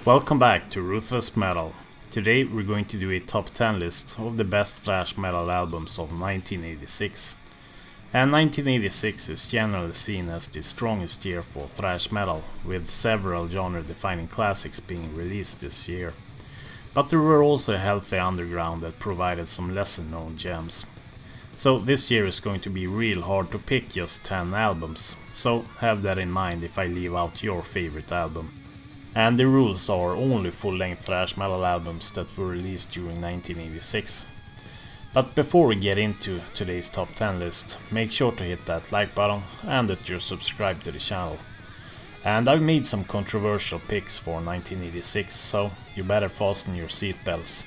Welcome back to Ruthless Metal. Today we're going to do a top 10 list of the best thrash metal albums of 1986. And 1986 is generally seen as the strongest year for thrash metal, with several genre-defining classics being released this year. But there were also a healthy underground that provided some lesser-known gems. So this year is going to be real hard to pick just 10 albums, so have that in mind if I leave out your favorite album. And the rules are only full-length thrash metal albums that were released during 1986. But before we get into today's top 10 list, make sure to hit that like button and that you're subscribed to the channel. And I've made some controversial picks for 1986, so you better fasten your seatbelts,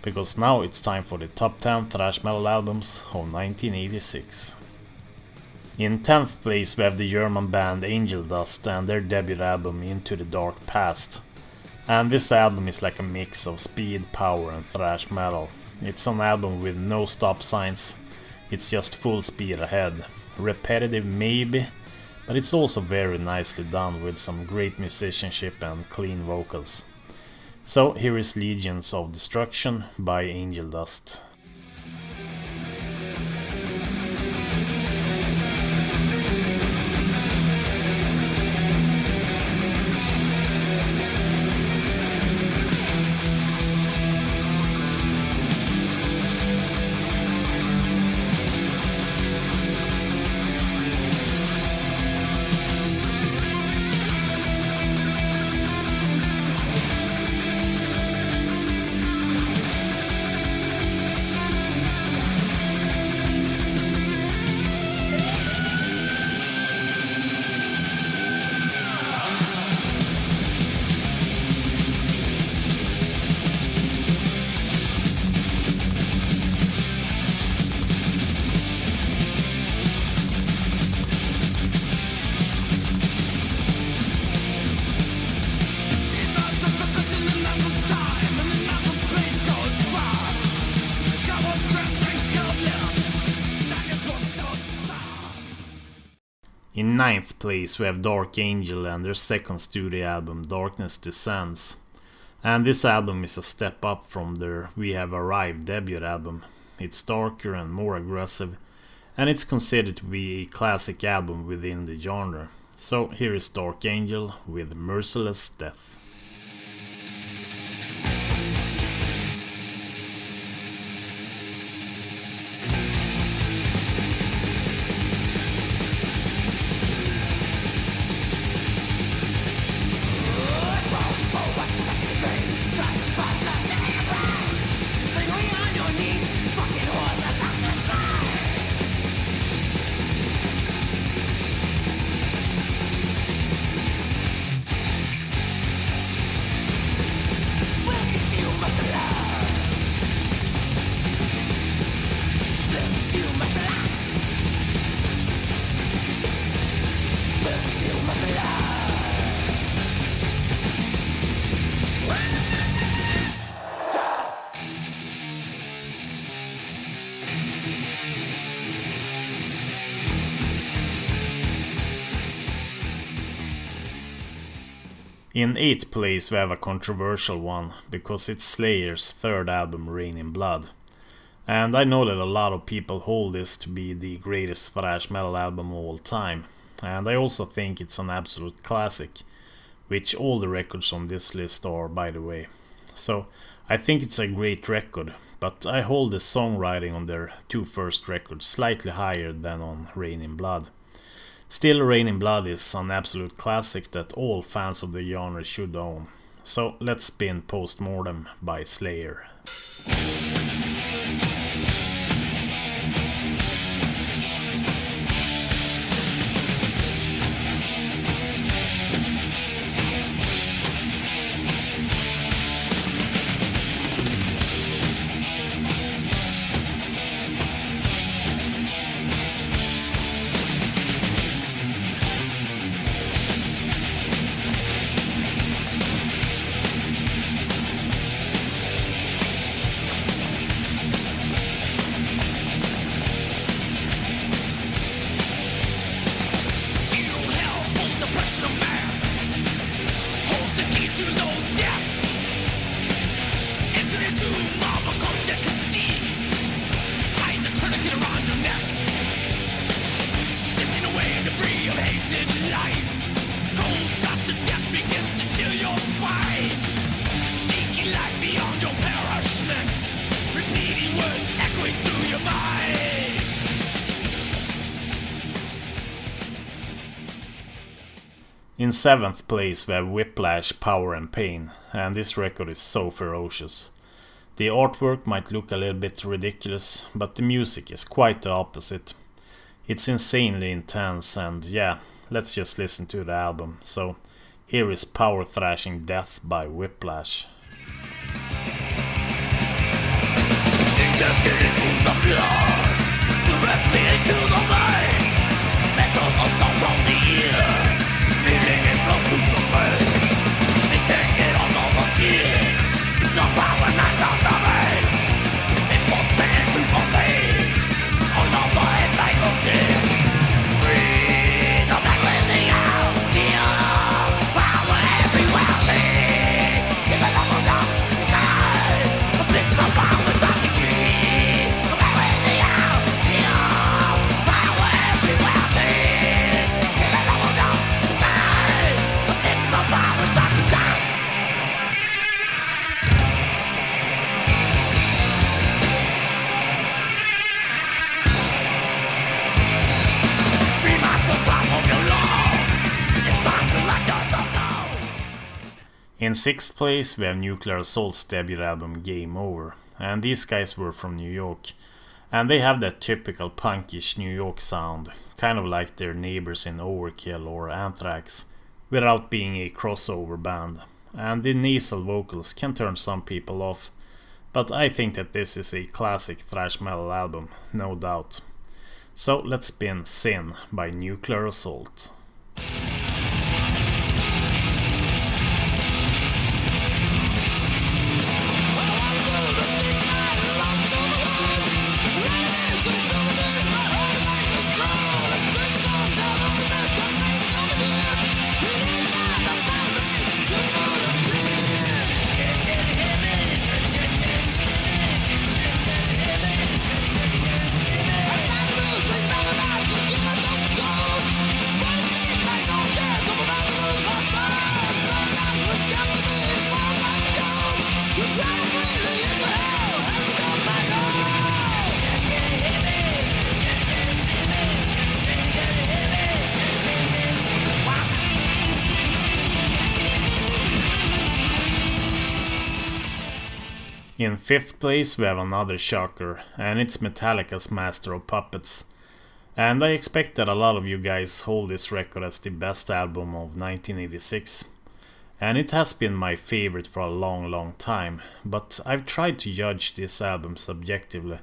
because now it's time for the top 10 thrash metal albums of 1986. In 10th place we have the German band Angel Dust and their debut album Into the Dark Past. And this album is like a mix of speed, power and thrash metal. It's an album with no stop signs, it's just full speed ahead. Repetitive maybe, but it's also very nicely done with some great musicianship and clean vocals. So here is Legions of Destruction by Angel Dust. In 9th place we have Dark Angel and their second studio album Darkness Descends. And this album is a step up from their We Have Arrived debut album. It's darker and more aggressive, and it's considered to be a classic album within the genre. So here is Dark Angel with Merciless Death. In 8th place we have a controversial one, because it's Slayer's third album Rain in Blood. And I know that a lot of people hold this to be the greatest thrash metal album of all time. And I also think it's an absolute classic, which all the records on this list are, by the way. So I think it's a great record, but I hold the songwriting on their two first records slightly higher than on Rain in Blood. Still, Rain in Blood is an absolute classic that all fans of the genre should own. So let's spin Postmortem by Slayer. In 7th place we have Whiplash, Power and Pain, and this record is so ferocious. The artwork might look a little bit ridiculous, but the music is quite the opposite. It's insanely intense, and yeah, let's just listen to the album. So here is Power Thrashing Death by Whiplash. Injected into the blood, directly into the vein. Metal assault on the ear, feeling it flow to the brain. It can't get under the skin, the power not of the rain. It puts it into the vein, all over it like a sin. Breathe the black living out here, power everywhere. Give it up on the sky, a bit of power touching me. In 6th place we have Nuclear Assault's debut album Game Over, and these guys were from New York, and they have that typical punkish New York sound, kind of like their neighbors in Overkill or Anthrax, without being a crossover band, and the nasal vocals can turn some people off, but I think that this is a classic thrash metal album, no doubt. So let's spin Sin by Nuclear Assault. In 5th place we have another shocker, and it's Metallica's Master of Puppets. And I expect that a lot of you guys hold this record as the best album of 1986. And it has been my favorite for a long time, but I've tried to judge this album subjectively.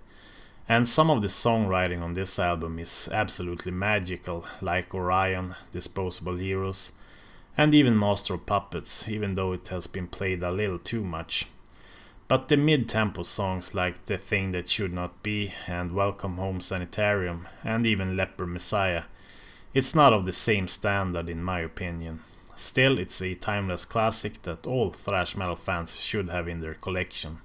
And some of the songwriting on this album is absolutely magical, like Orion, Disposable Heroes, and even Master of Puppets, even though it has been played a little too much. But the mid-tempo songs like The Thing That Should Not Be and Welcome Home Sanitarium and even Leper Messiah, it's not of the same standard in my opinion. Still, it's a timeless classic that all thrash metal fans should have in their collection.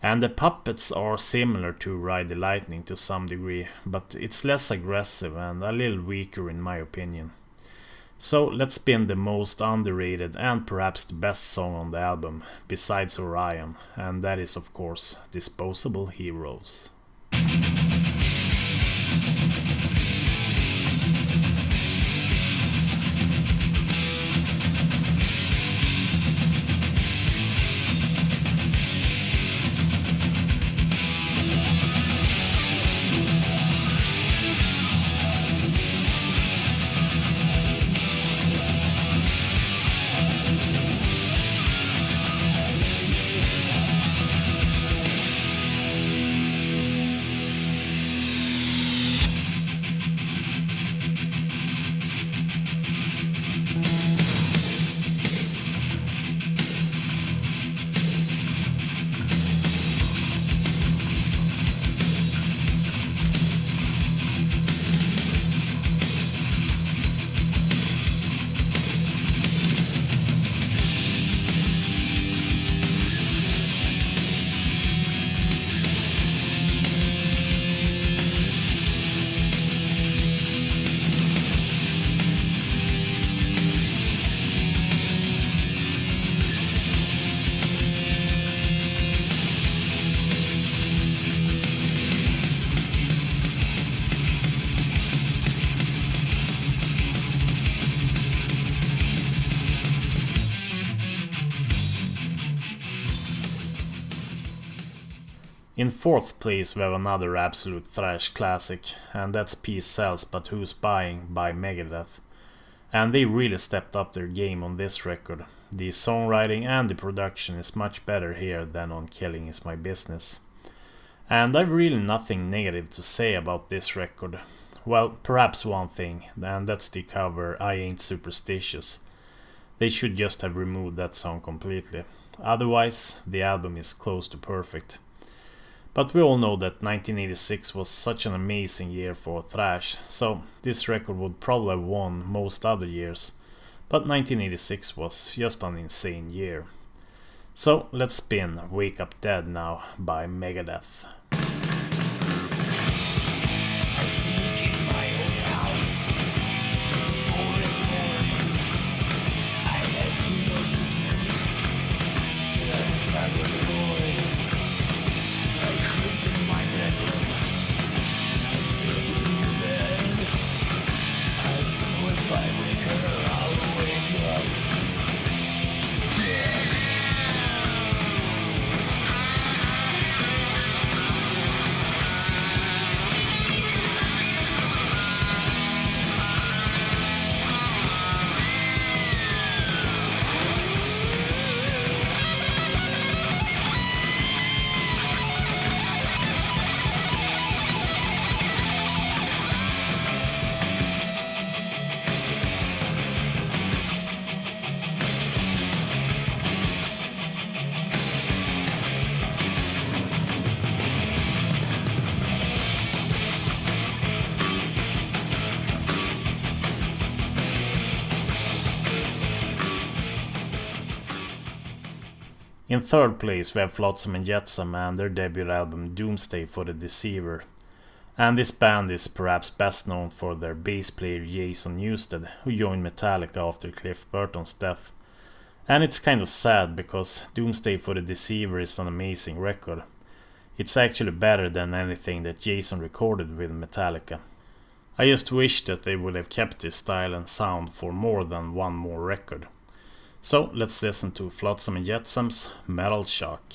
And the puppets are similar to Ride the Lightning to some degree, but it's less aggressive and a little weaker in my opinion. So let's spin the most underrated and perhaps the best song on the album, besides Orion, and that is of course Disposable Heroes. In 4th place we have another absolute thrash classic, and that's Peace Sells But Who's Buying by Megadeth. And they really stepped up their game on this record. The songwriting and the production is much better here than on Killing Is My Business. And I've really nothing negative to say about this record. Well, perhaps one thing, and that's the cover I Ain't Superstitious. They should just have removed that song completely. Otherwise, the album is close to perfect. But we all know that 1986 was such an amazing year for thrash, so this record would probably have won most other years, but 1986 was just an insane year. So let's spin Wake Up Dead Now by Megadeth. In 3rd place we have Flotsam and Jetsam and their debut album Doomsday for the Deceiver. And this band is perhaps best known for their bass player Jason Newsted, who joined Metallica after Cliff Burton's death. And it's kind of sad because Doomsday for the Deceiver is an amazing record. It's actually better than anything that Jason recorded with Metallica. I just wish that they would have kept this style and sound for more than one more record. So let's listen to Flotsam and Jetsam's Metal Shock.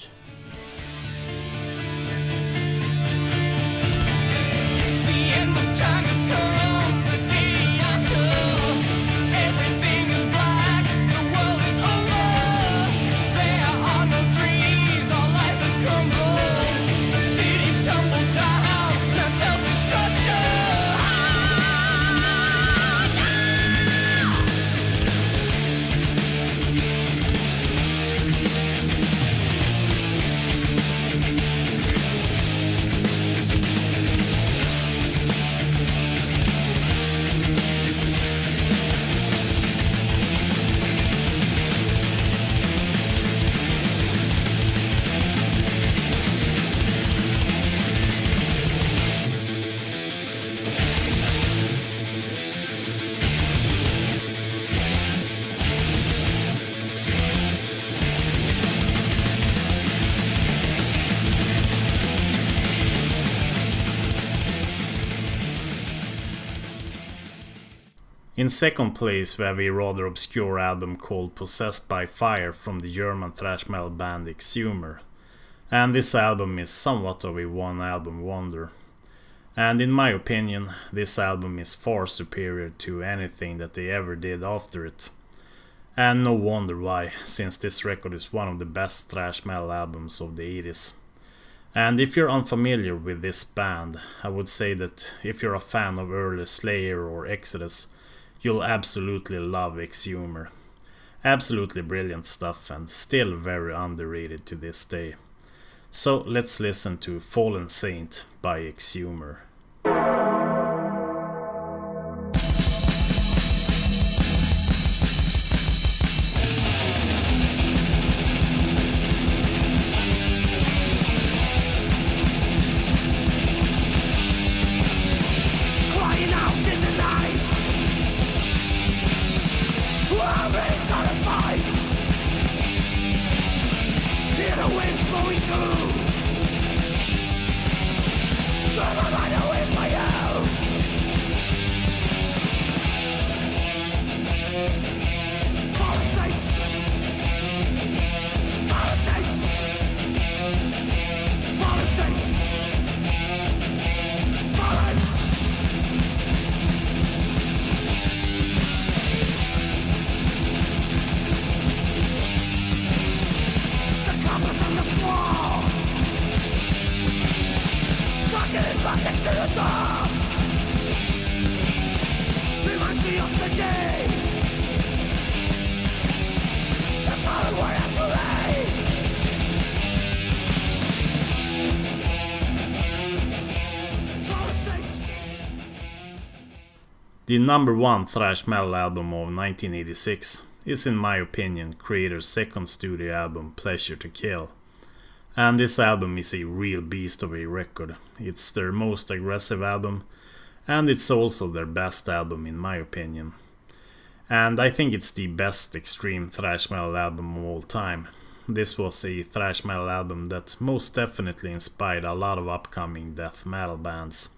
In 2nd place we have a rather obscure album called Possessed by Fire from the German thrash metal band Exumer. And this album is somewhat of a one-album wonder. And in my opinion, this album is far superior to anything that they ever did after it. And no wonder why, since this record is one of the best thrash metal albums of the 80s. And if you're unfamiliar with this band, I would say that if you're a fan of early Slayer or Exodus, you'll absolutely love Exumer. Absolutely brilliant stuff and still very underrated to this day. So let's listen to Fallen Saint by Exumer. Fallen Saint! The number one thrash metal album of 1986 is, in my opinion, Kreator's second studio album, Pleasure to Kill. And this album is a real beast of a record. It's their most aggressive album, and it's also their best album in my opinion. And I think it's the best extreme thrash metal album of all time. This was a thrash metal album that most definitely inspired a lot of upcoming death metal bands.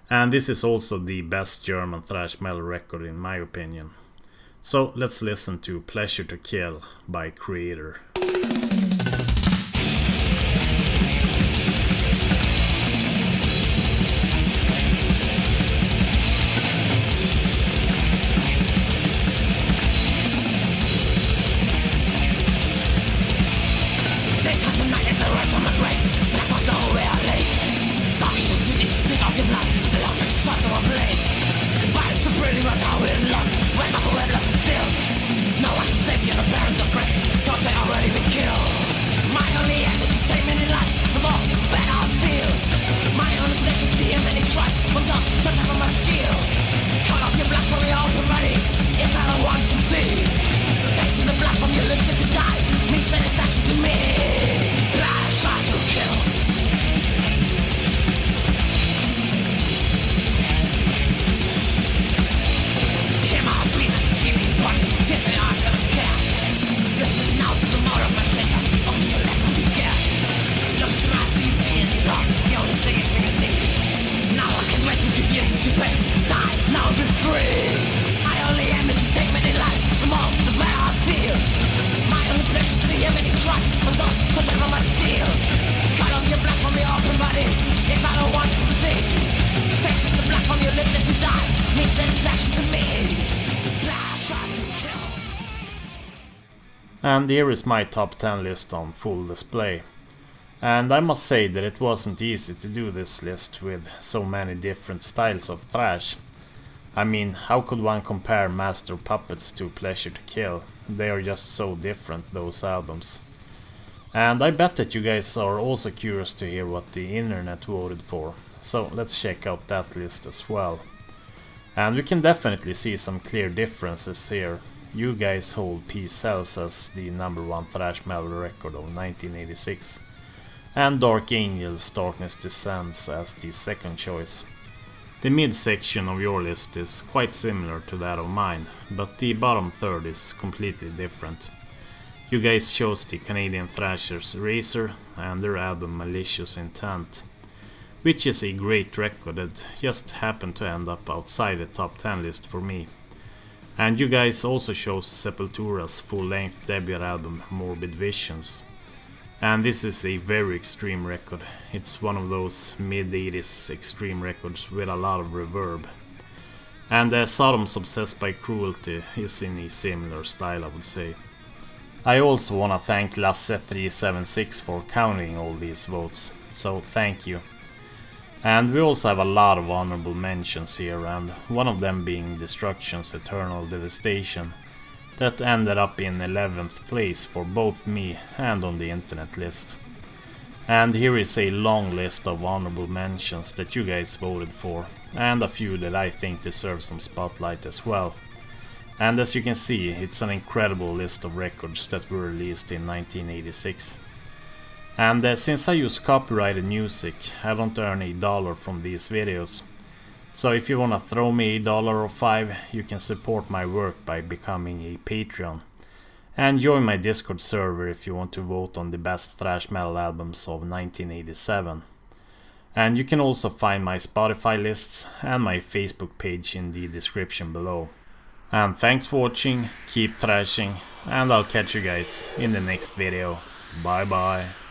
And this is also the best German thrash metal record in my opinion. So let's listen to Pleasure to Kill by Kreator. And here is my top 10 list on full display. And I must say that it wasn't easy to do this list with so many different styles of thrash. I mean, how could one compare Master Puppets to Pleasure to Kill? They are just so different, those albums. And I bet that you guys are also curious to hear what the internet voted for. So let's check out that list as well. And we can definitely see some clear differences here. You guys hold Peace Sells as the number one thrash metal record of 1986, and Dark Angel's Darkness Descends as the second choice. The mid-section of your list is quite similar to that of mine, but the bottom third is completely different. You guys chose the Canadian thrashers Razor and their album Malicious Intent, which is a great record that just happened to end up outside the top 10 list for me. And you guys also chose Sepultura's full-length debut album Morbid Visions. And this is a very extreme record. It's one of those mid-80s extreme records with a lot of reverb. And Sodom's Obsessed by Cruelty is in a similar style, I would say. I also wanna thank Lasse376 for counting all these votes, so thank you. And we also have a lot of honorable mentions here, and one of them being Destruction's Eternal Devastation, that ended up in 11th place for both me and on the internet list. And here is a long list of honorable mentions that you guys voted for, and a few that I think deserve some spotlight as well. And as you can see, it's an incredible list of records that were released in 1986. And since I use copyrighted music, I don't earn $1 from these videos. So if you wanna throw me $1 or $5, you can support my work by becoming a Patreon. And join my Discord server if you want to vote on the best thrash metal albums of 1987. And you can also find my Spotify lists and my Facebook page in the description below. And thanks for watching, keep thrashing, and I'll catch you guys in the next video. Bye bye.